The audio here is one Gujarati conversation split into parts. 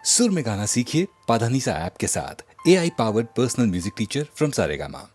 सुर में गाना सीखिए पाधानीसा ऐप के साथ AI powered personal music teacher from Saregama.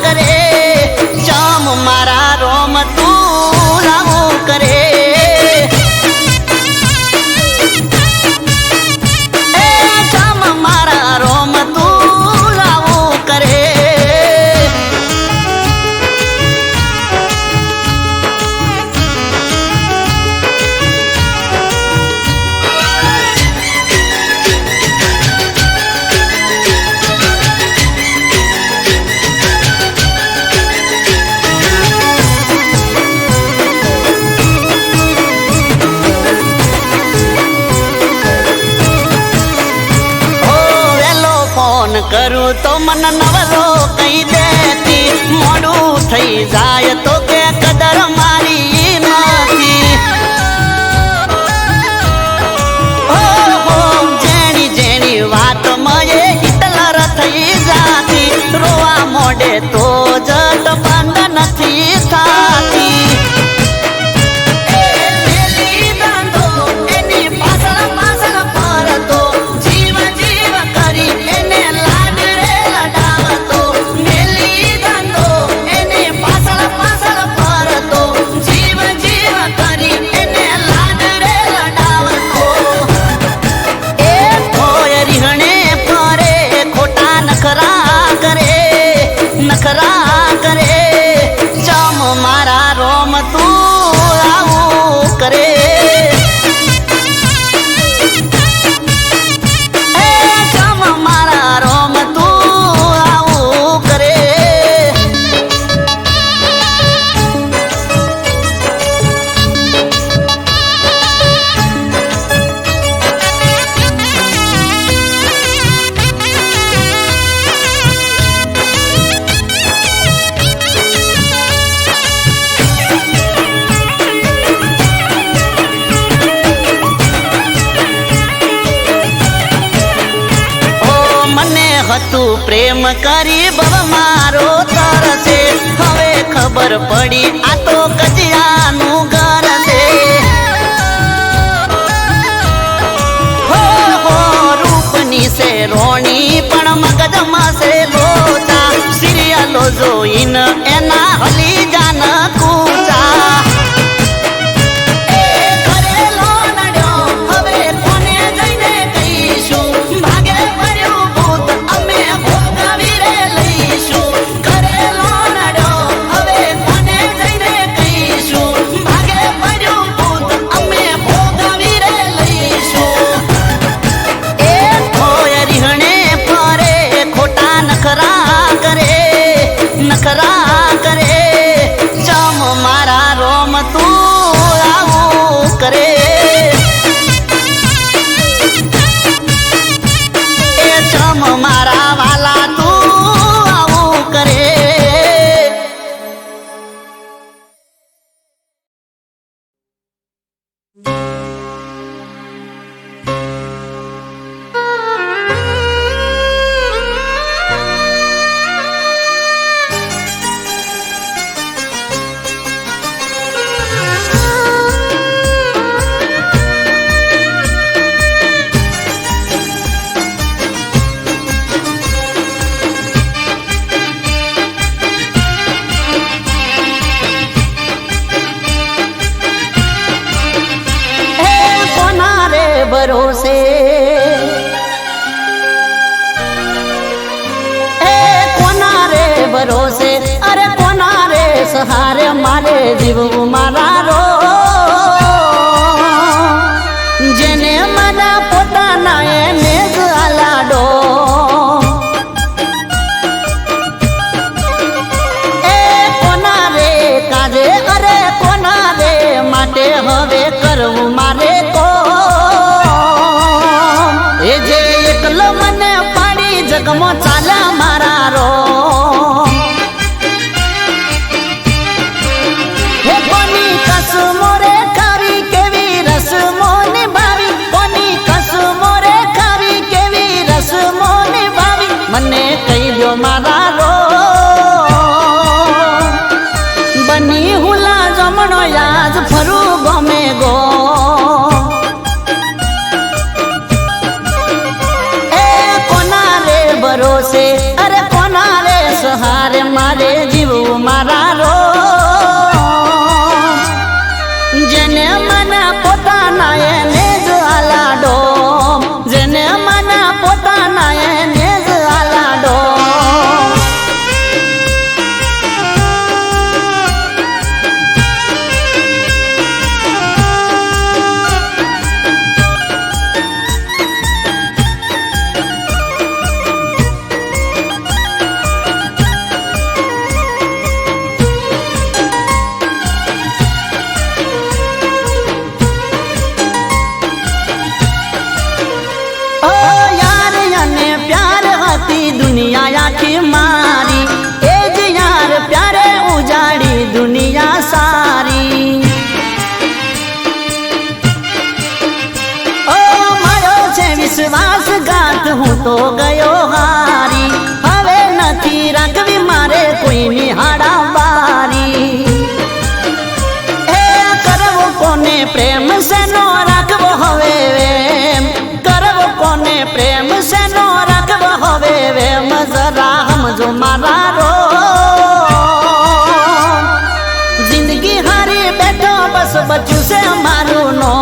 કરે ચમ મારા રોમ તું આવું કરે એ ચમ મારા રોમ તું આવું કરે કરું તો મન નવરો કઈ દેતી મોડું થઈ જાય તો કે કદર મારી નથી હો જેણી જેણી વાત મયે હિટલર થઈ જાતી રોવા મોડે તો જટ બંધ નથી થાતી નખરા કરે ચમ મારા રોમ તું આવું કરે એ ચમ મારા રોમ તું આવું કરે તું પ્રેમ કરી બવ મારો તરસે હવે ખબર પડી આ તો કજિયાનું ઘર છે હો રૂપની છે રોણી પણ મગજમાં છે લોચા સિરિયલો જોઈને એના હલી જાન કૂચા નખરા કરે ચમ મારા રોમ તું આવું કરે એ ચમ મારા વાલા તું આવું કરે ભરોસે એ કોના રે ભરોસે અરે કોના રે સહારે મારે જીવવું મારા રો જેને મારા પોતાના એને જ આલાડો એ કોના રે કાજે અરે કોના રે માટે હવે કરવું મારે તો એ જે એકલો મને પાડી જગમો ચાલે મારા રો હે કોની મારે જીવવું મારા રો જેને મને પોતાના એને જ આલાડો જેને મને પોતાના એને જ આલાડો दुनिया आखी मारी एज यार प्यारे उजाड़ी दुनिया सारी ओ मारो छे विश्वासघात हूँ तो गयो हारी हवे नथी राखवी मारे कोई निहाड़ा बारी ए करवो कोने प्रेम से नो राखवो हवे वेम करवो कोने प्रेम से नो राखवो हवे वेम जरा हमजो मारा रो जिंदगी हारी बैठो बस बच्चू से मारू नो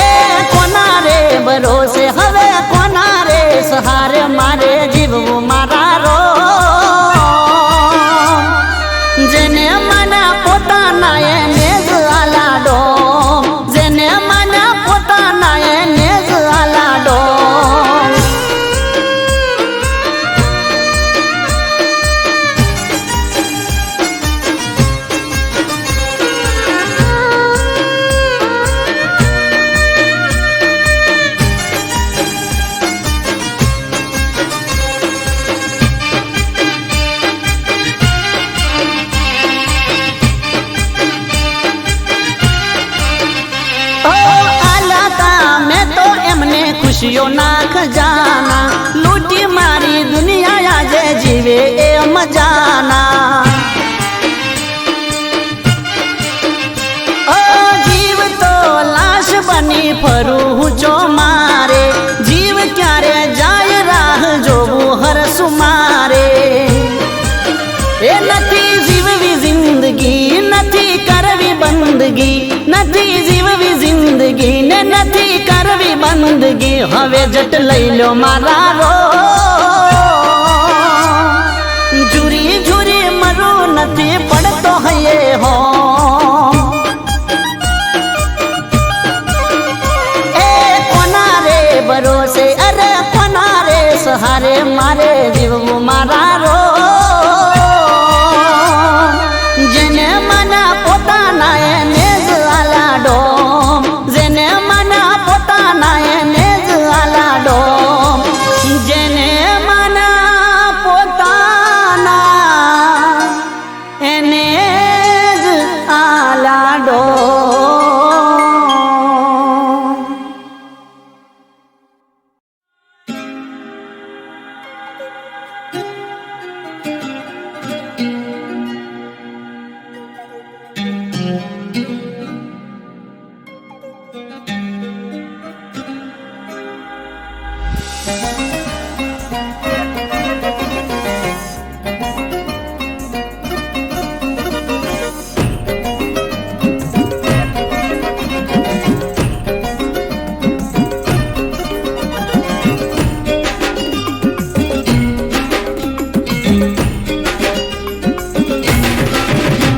ए कोना रे भरोसे हवे कोना रे सहारे मारे जीवू मारा रो जेने मना पोताना એને જ આલાડો જેને મના પોતાના એને જ આલાડો खुशियों ना खजाना लूटी मारी दुनिया आजे जीवे ए मजाना ओ जीव तो लाश बनी फरू जो मारे जीव क्यारे जाय राह जोबू हर सुमारे ए नथी जीववी जिंदगी नथी करवी बंदगी नथी जीववी जिंदगी ने नथी करवी बंदगी हवे जट लई लो मारा रो झूरी झूरी मरू नथी पड़तो हये हो ए कोना रे भरोसे अरे कोना रे सहारे मारे जीवू मारा रो जेने मना पोताना એને જ આલાડો જેને મના પોતાના એને જ આલાડો જેને મના પોતાના એને જ આલાડો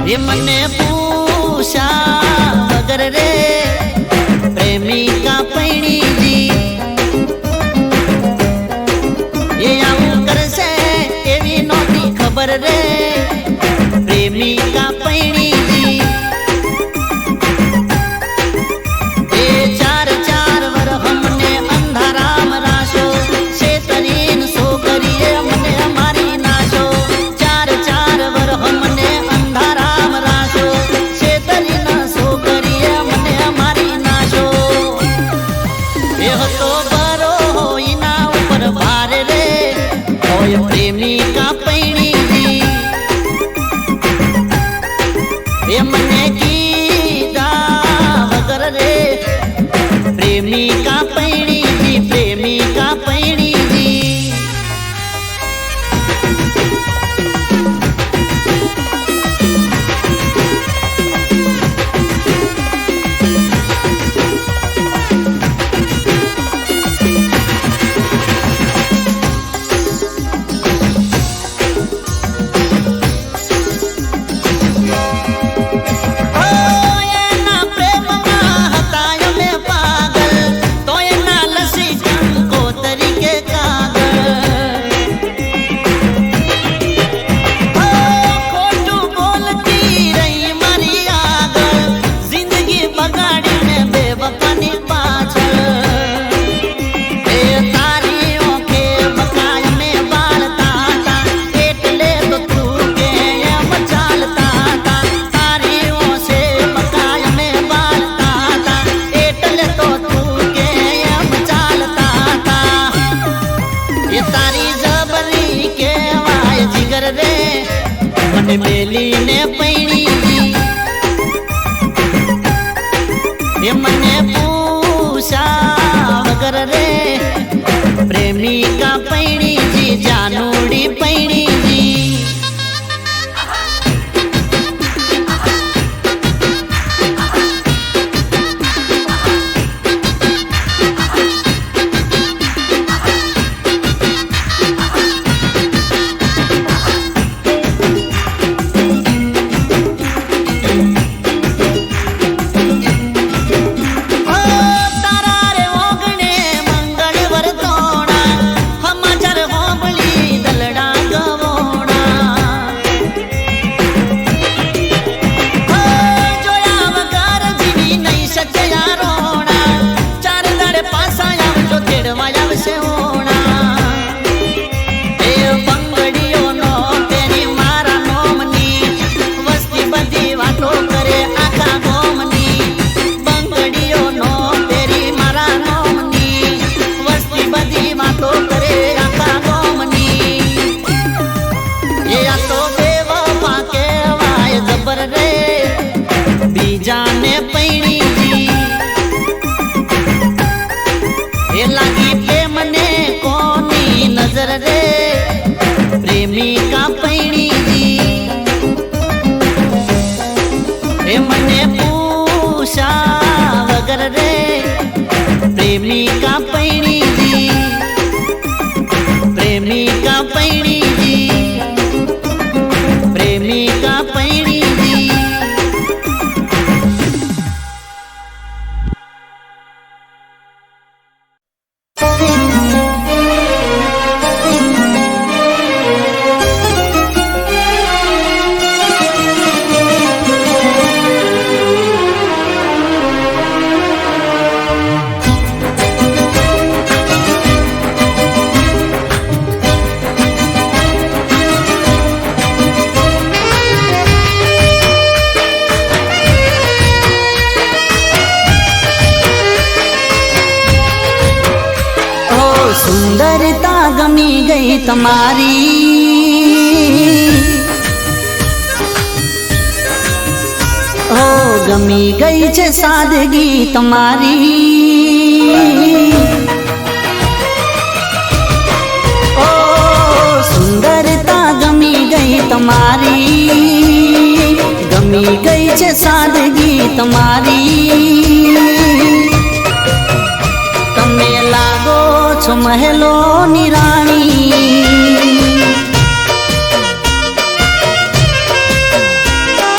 ये मने पूछा अगर रे प्रेमिका पैणी जी ये आऊं कर से एवी नोती खबर रे प्रेमिका पैणी जी ये चार चार वर हमने अंधाराम राशो शेतरीन सो करिए हमने हमारी नाशो चार चार वर हमने अंधाराम राशो शेतरीन सो करिए हमने हमारी नाशो ये तो बरो होई ना ऊपर भार रे ओय प्रेमिका पैणी जी ये मने कीधा वगर रे प्रेमिका पैणी जी प्रेमिका पैणी जी તારી જબરી કેવાય જીગર રે મને મેલીને પૈણી એ મને પૂછા વગર રે પ્રેમિકા પૈણી જી જાનુડી પૈણી જી जाने पैणी जी ये लागी प्रेम ने कोनी नजर रे प्रेमिका पैणी जी ए मने पूछा वगर रे प्रेमिका पैणी जी प्रेमिका पैणी जी प्रेमिका पैणी जी सुंदरता गमी गई तुम्हारी ओ गमी गई छे सादगी तुम्हारी ओ सुंदरता गमी गई तुम्हारी गमी गई छे सादगी तुम्हारी तमे लागो छो महलो निराणी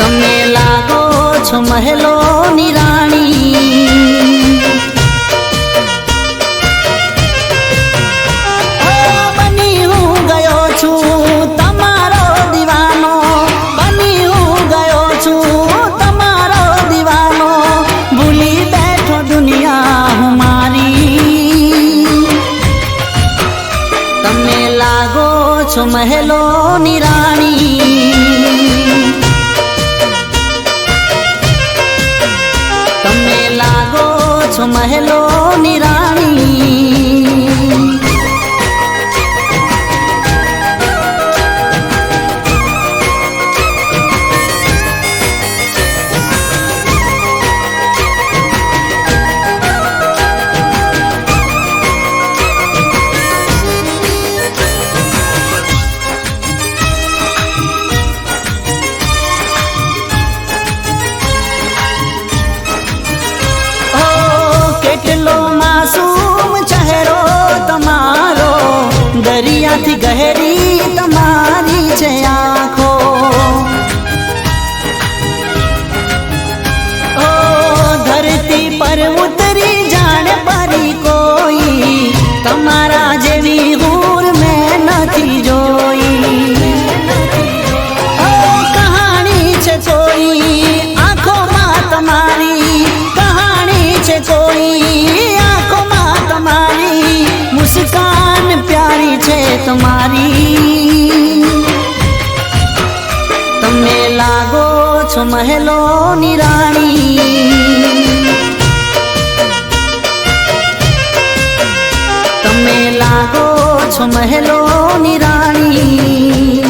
तमे लागो छो महलो निराणी बनी हूँ गयो छू तमारो दीवानो बनी हूँ गयो छू तमारो दीवानो भूली बैठो दुनिया हमारी तमे लागो छो महलो निराणी तमे लागो छो महलो निराणी दरियाथी गहरी तमारी छे आँखो ओ धरती पर उतरी जाने परी कोई तमारा जेवी हूर में नथी जोई ओ कहानी छे कोई आँखों में तमारी कहानी छे कोई आँखों में तमारी मुस्कान प्यारी छे तुम्हारी तमे लागो छो महलो निराणी મહેલોની રાણી.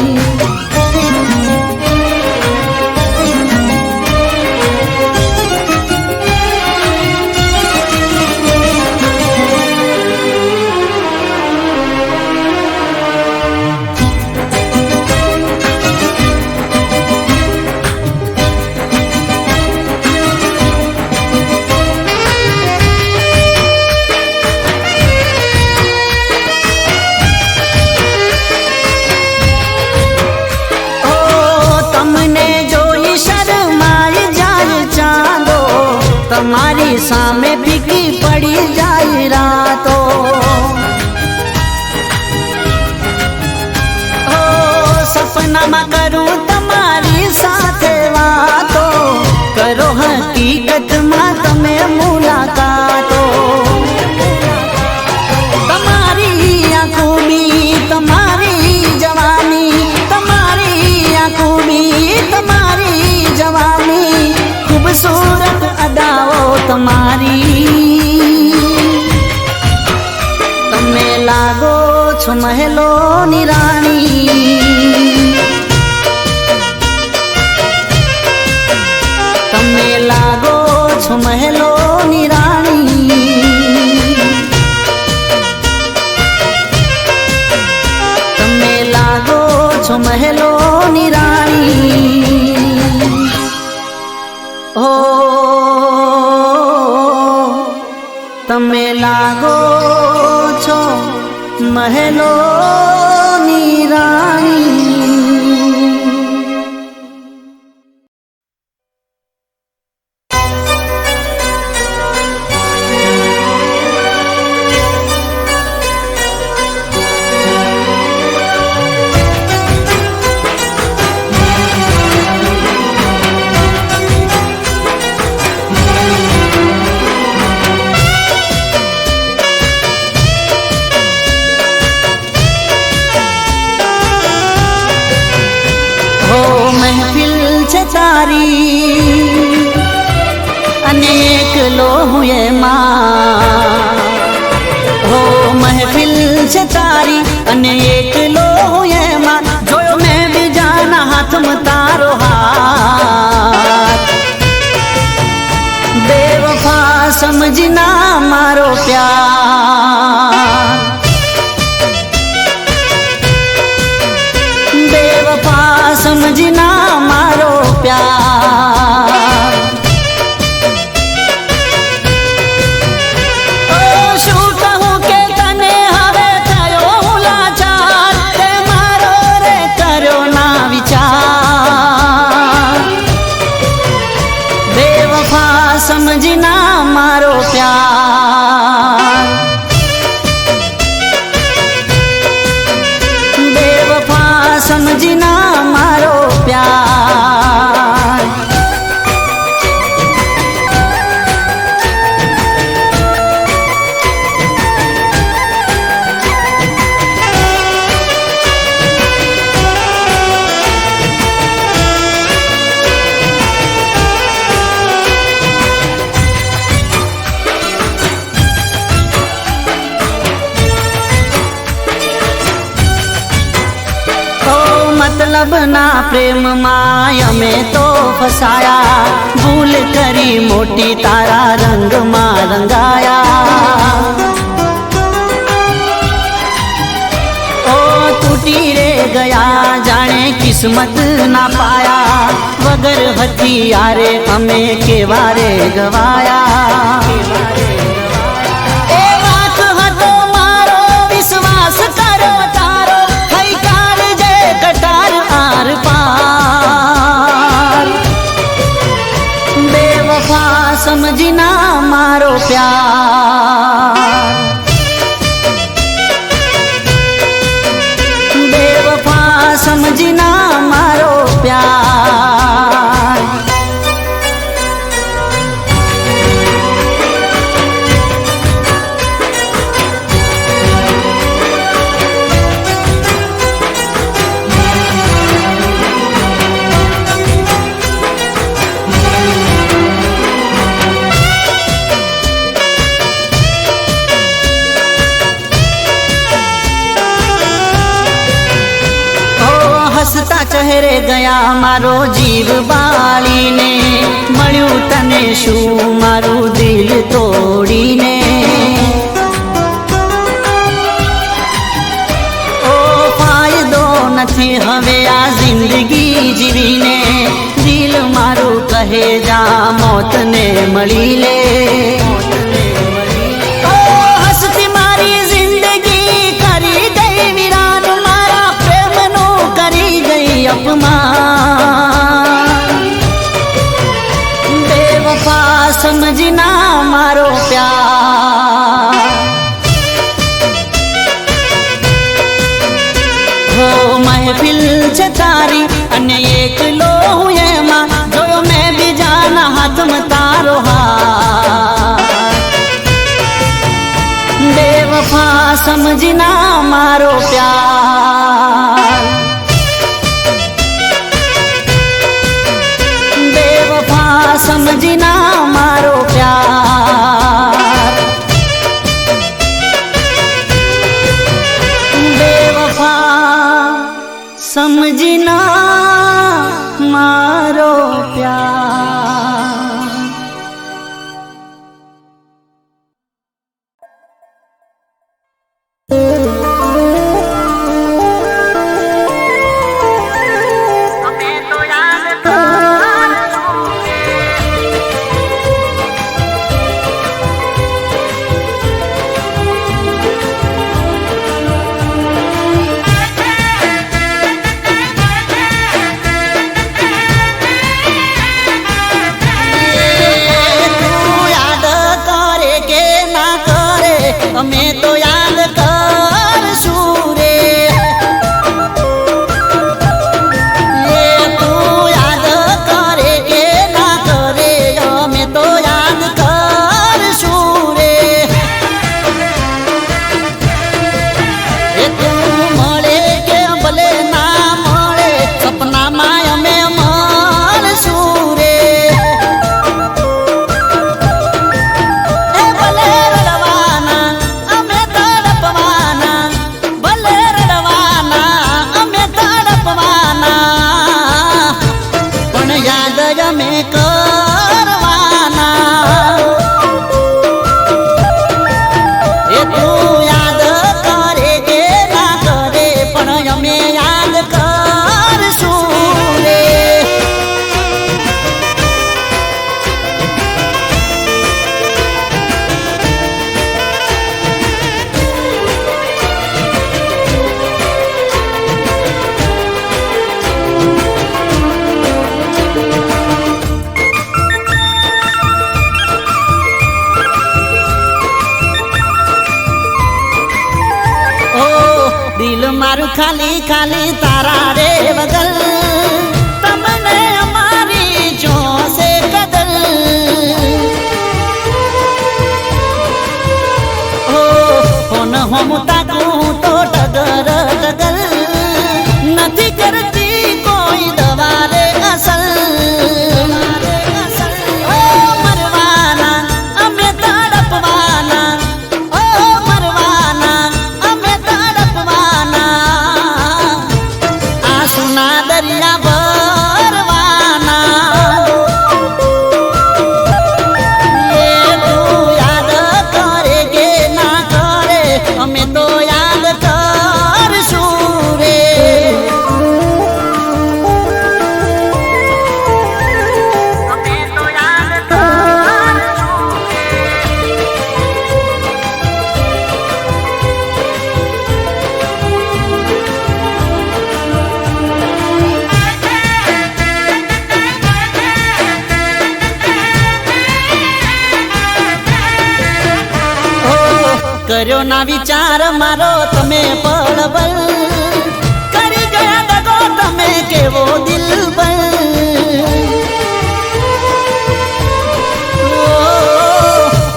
તમારી સામે ફીકી પડી જાય રાતો. ઓ સપનામાં કરું તમારી સાથે વાતો, કરો હકીકતમાં તમે મુલાકાતો. તમારી આ ખૂબી, તમારી જવાની, તમારી આ ખૂબી, તમારી જવાની, ખૂબસૂરત અદાઓ તમારી. તમે લાગો છો મહેલોની રાણી. તમે લાગો છો મહેલોની રાણી. તમે લાગો છો મહેલોની રાણી. ઓ તમે લાગો છો મહેલોની રાણી. તારી અને એકલો હું એમાં. હો મહેફિલ છે તારી અને એકલો હું એમાં, જોયો મેં બીજાના હાથમાં તારો હાથ. બેવફા સમજના મારો પ્યાર. બેવફા સમજના મારો પ્યાર. ઓ શું કહું કે તને હવે થયો હું લાચાર, તે મારો રે કર્યો ના વિચાર. બેવફા સમજના મારો પ્યાર. બેવફા સમજના મારો પ્યાર. મતલબ ના પ્રેમમાં અમે તો ફસાયા, ભૂલ કરી મોટી તારા રંગમાં રંગાયા. ઓ તૂટી રે ગયા જાણે કિસ્મત ના પાયા, વગર હથિયારે અમે કેવા રે ગવાયા. એ વાત હતો મારો વિશ્વાસ કરો તારો, થઈ કાળજે કટાર આર પાર. બેવફા સમજના મારો પ્યાર. બેવફા સમજના મારો પ્યાર. હસતા ચહેરે ગયા મારો જીવ બાળીને, મળ્યું તને શું મારું દિલ તોડીને. ઓ ફાયદો નથી હવે આ જિંદગી જીવીને, દિલ મારું કહે જા મોતને મળી લે. ઓ હસતી મારી જિંદગી કરી ગઈ વિરાન, મારા પ્રેમનું કરી ગઈ અપમાન. બેવફા સમજના મારો પ્યાર, હો મહેફિલ છે તારી અને એકલો હું એમાં, જોયો મેં બીજાના હાથમાં તારો હાથ. બેવફા સમજના મારો પ્યાર, બેવફા સમજના મારો પ્યાર. બેવફા સમજના મારો પ્યાર. અમે તો યાદ કરશું રે, એ તું યાદ કરે કે ના કરે, અમે તો યાદ કરશું રે. એ તું મળે કે ભલે ના મળે, સપનામાં અમે મળશું રે. એ ભલે રડવાના અમે તડપવાના, ભલે રડવાના અમે તડપવાના, પણ યાદ અમે કરવાના. એ તું યાદ કરે કે ના કરે, પણ અમે યાદ કરશું રે. દિલ મારું ખાલી ખાલી તારા રે બદલ, તમને અમારી જોશે કદર. ઓ ફોન હોમ તાકું તો ટગર ટગર, નથી કરતી કોઈ દવા રે અસલ. ઓ મરવાના અમે તડપવાના, ઓ મરવાના અમે તડપવાના, આંસુના દરિયા ભરવાના. એ તું યાદ કરે કે ના કરે, અમે તો યાદ કરશું રે. અમે તો યાદ કરશું કર્યો ના વિચાર મારો તમે પડબલ, કરી ગયા દગો તમે કેવો દિલબર.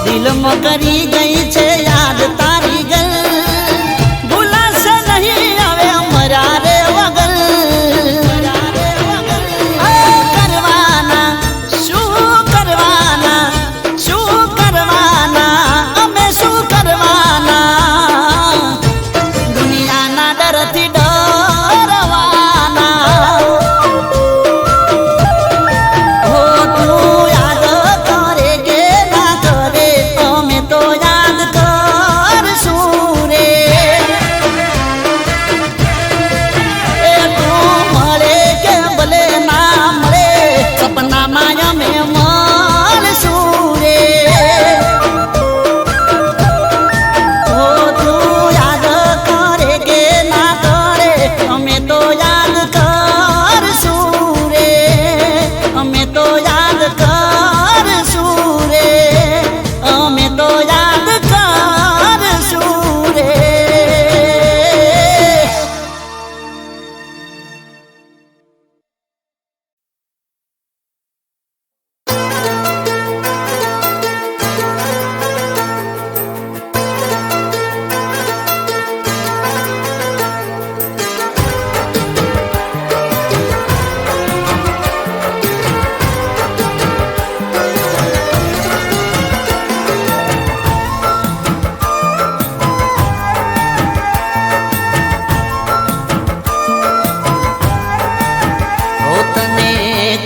દિલમાં કરી ગઈ છે યાદ તારી ગલ, ભૂલાશે નહીં હવે અમારા રે વગર. કરવાના શું કરવાના, શું કરવાના અમે શું કરવાના, દુનિયાના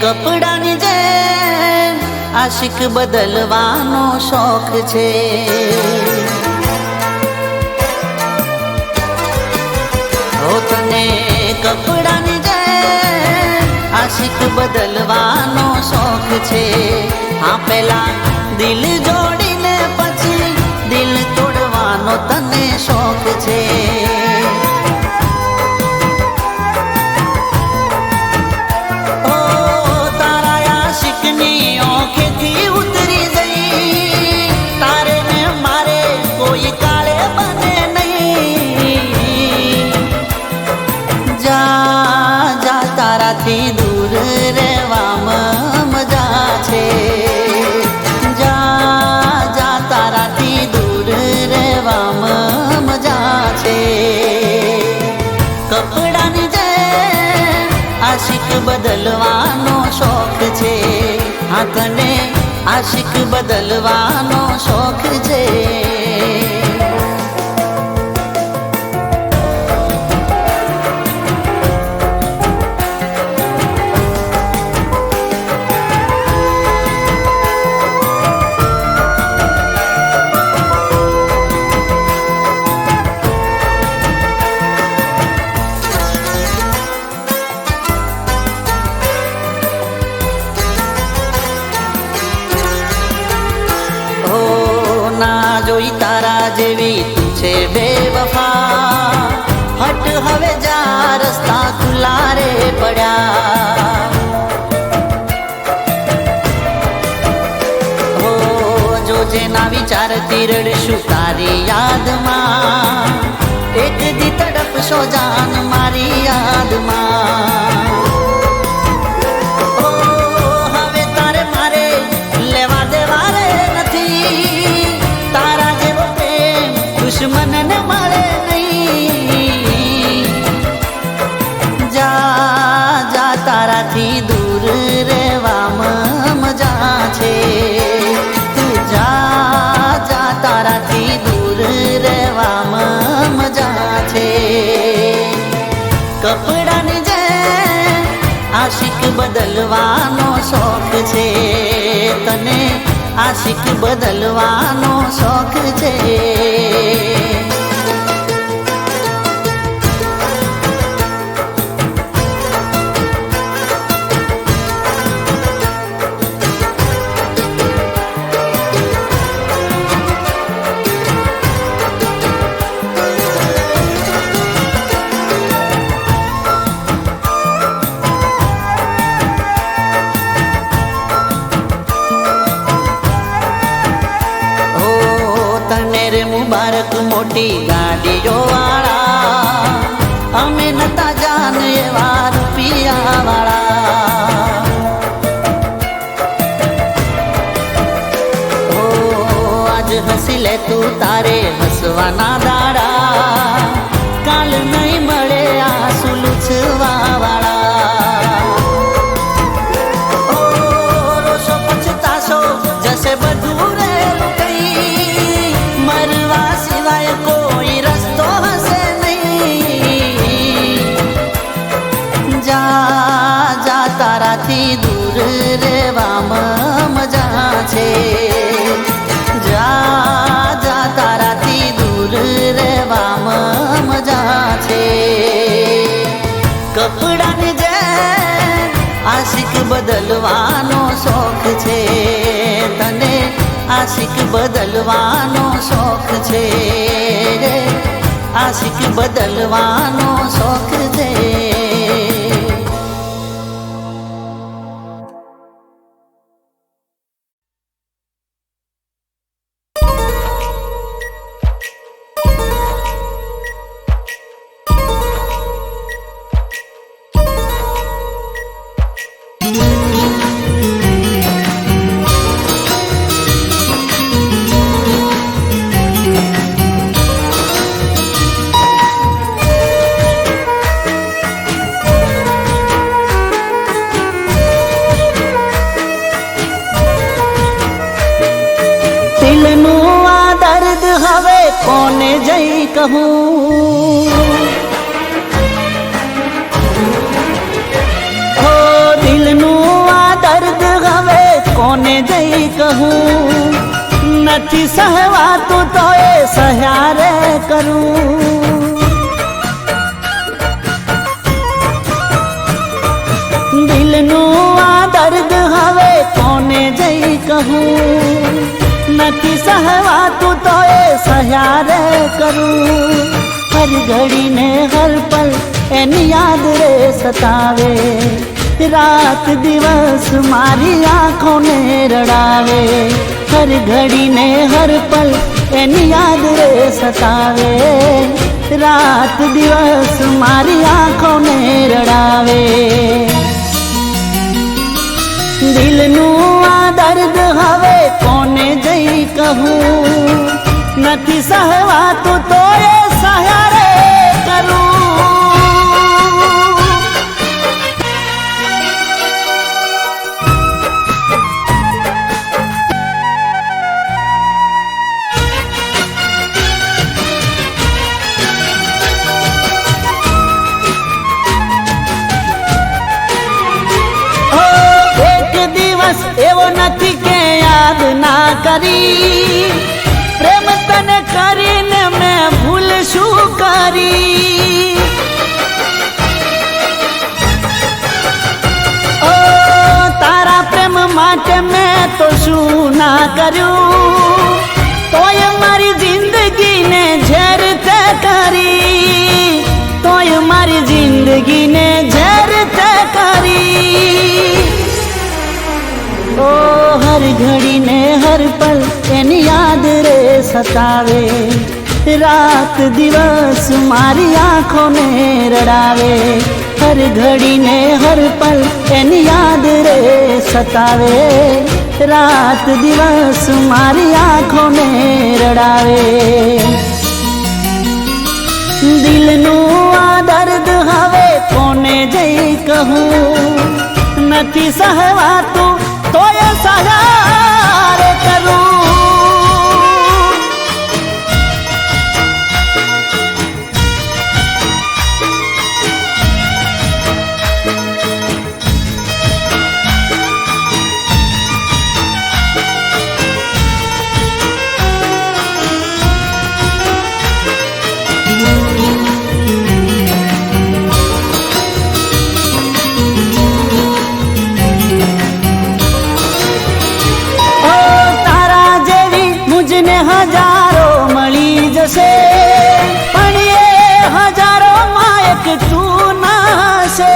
કપડાની જેમ આશિક બદલવાનો શોખ છે. હો તને કપડાની જેમ આશિક બદલવાનો શોખ છે. હા પેલા દિલ જોડીને પછી દિલ તોડવાનો તને શોખ છે. તારાથી દૂર રહેવામાં મજા છે. જા જા તારાથી દૂર રહેવામાં મજા છે. કપડાની જેમ આશિક બદલવાનો શોખ છે. હા તને આશિક બદલવાનો શોખ છે. જોઈ તારા જેવી તું છે બેવફા. હટ હવે જા રસ્તા ખુલ્લા રે પડ્યા. હો જોજે ના વિચારતી રડશું તારી યાદમાં. એક દી તડપશો જાન મારી યાદમાં. હવે તારે મારે લેવા દેવા રે નથી. દુશ્મનને મળે નહીં. જા જા તારાથી દૂર રહેવામાં મજા છે. તું જા જા તારાથી દૂર રહેવામાં મજા છે. કપડાની જેમ આશિક બદલવાનો શોખ છે. તને આશિક બદલવાનો શોખ છે. મુબારક મોટી ગાડીઓ વાળા. અમે નતા જાન એવા રૂપિયા વાળા. ઓ આજ હસી લે તું તારે હસવાના દાડા. કાલ નહીં મળે આંસુ લૂછવા વાળા. ઓ રોશો પછતાશો જશે બધું રેલું કઈ. મરવા સિવાય કોઈ રસ્તો હશે નહીં. જા જા તારાથી દૂર રહેવામાં મજા છે. જા જા તારાથી દૂર રહેવામાં મજા છે. કપડાની જેમ આશિક બદલવાનો શોખ છે. તને આશિક બદલવાનો શોખ છે. આશિક બદલવાનો શોખ છે. કોને જઈ કહું. હો દિલનું જઈ કહું, નથી સહવાતું તો એ સહ્યારે કરું. દિલનું આ દર્દ હવે કોને જઈ કહું, નથી સહવાતું તો એ સહ્યારે કરું. હર ઘડી ને હર પલ એની યાદ રે સતાવે, રાત દિવસ મારી આંખોને રડાવે. હર ઘડી ને હર પલ એની યાદ રે સતાવે, રાત દિવસ મારી આંખોને રડાવે. દિલનું આ દર્દ હવે કોને જઈ કહું, નથી સહવાતું તો એ સહારે કરું. એવો નથી કે યાદ ના કરી, પ્રેમ તને કરીને મેં ભૂલ શું કરી. ઓ તારા પ્રેમ માટે મેં તો શું ના કર્યું, તોય મારી જિંદગીને ઝેર તે કરી, તોય મારી જિંદગીને ઝેર તે કરી. ઓ હર ઘડી ને હર પલ એની યાદ રે સતાવે, રાત દિવસ મારી આંખોને રડાવે. હર ઘડી ને હર પલ એની યાદ રે સતાવે, રાત દિવસ મારી આંખોને રડાવે. દિલનું આ દર્દ હવે કોને જઈ કહું, નથી સહવાતું તો એ સહારે કરું. હજારો મળી જશે, પણ એ હજારો માં એક તું નાશે.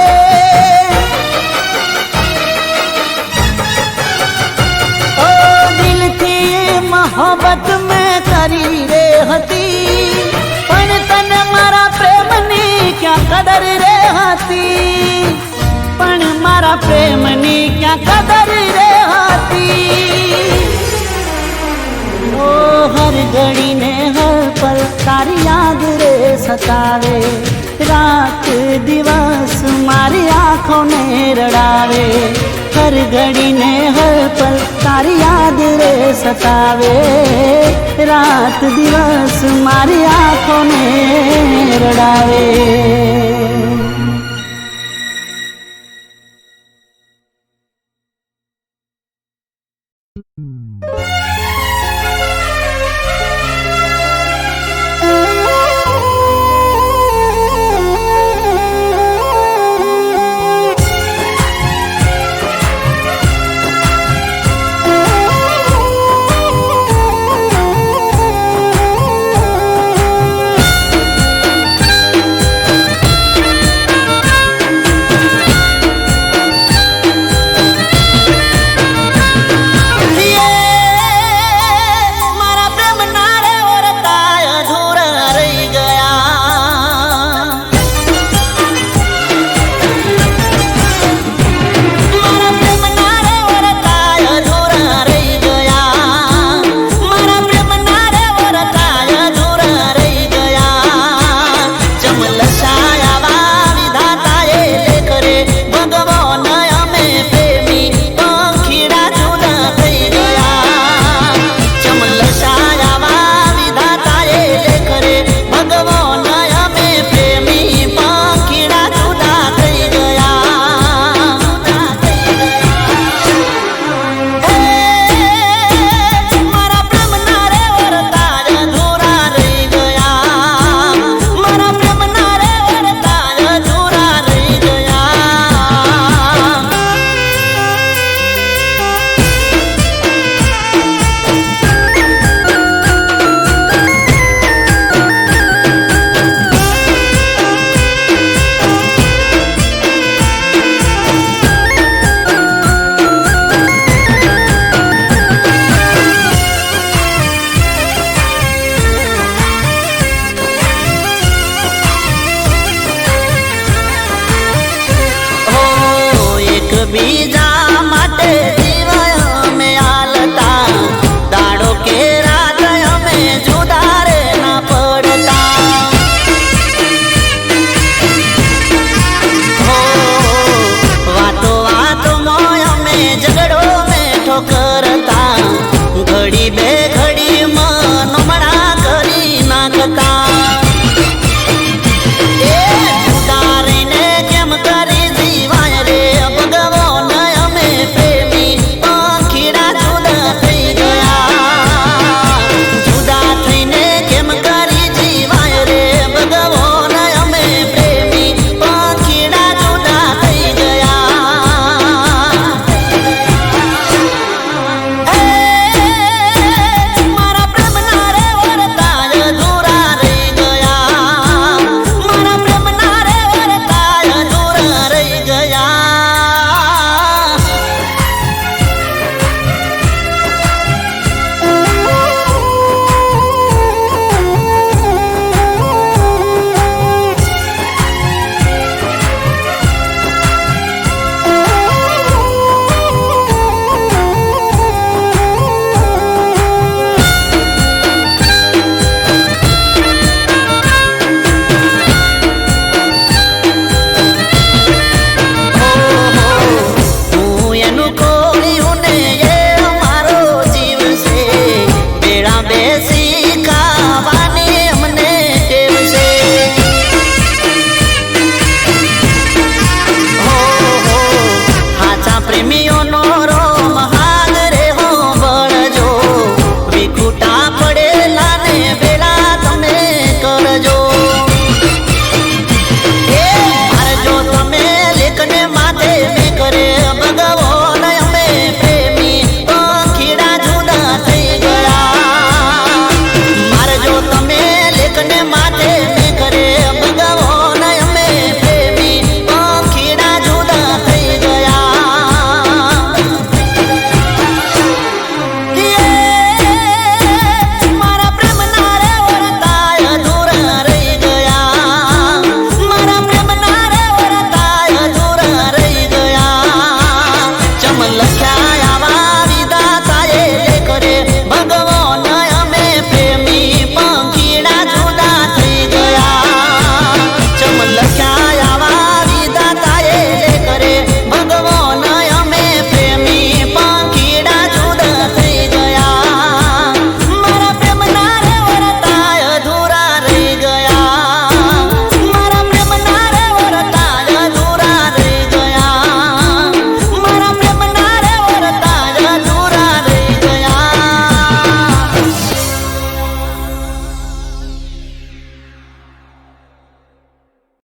ઓ દિલથી મોહબ્બત મેં કરી રે હતી, પણ તને મારા પ્રેમની ક્યાં કદર રે હતી, પણ મારા પ્રેમની ક્યાં કદર રે હતી. ઓ હર ઘડી ને હર પલ તારી યાદ રે સતાવે, રાત દિવસ મારી આંખોને રડાવે. હર ઘડી ને હર પલ તારી યાદ રે સતાવે, રાત દિવસ મારી આંખોને રડાવે. એકબીજા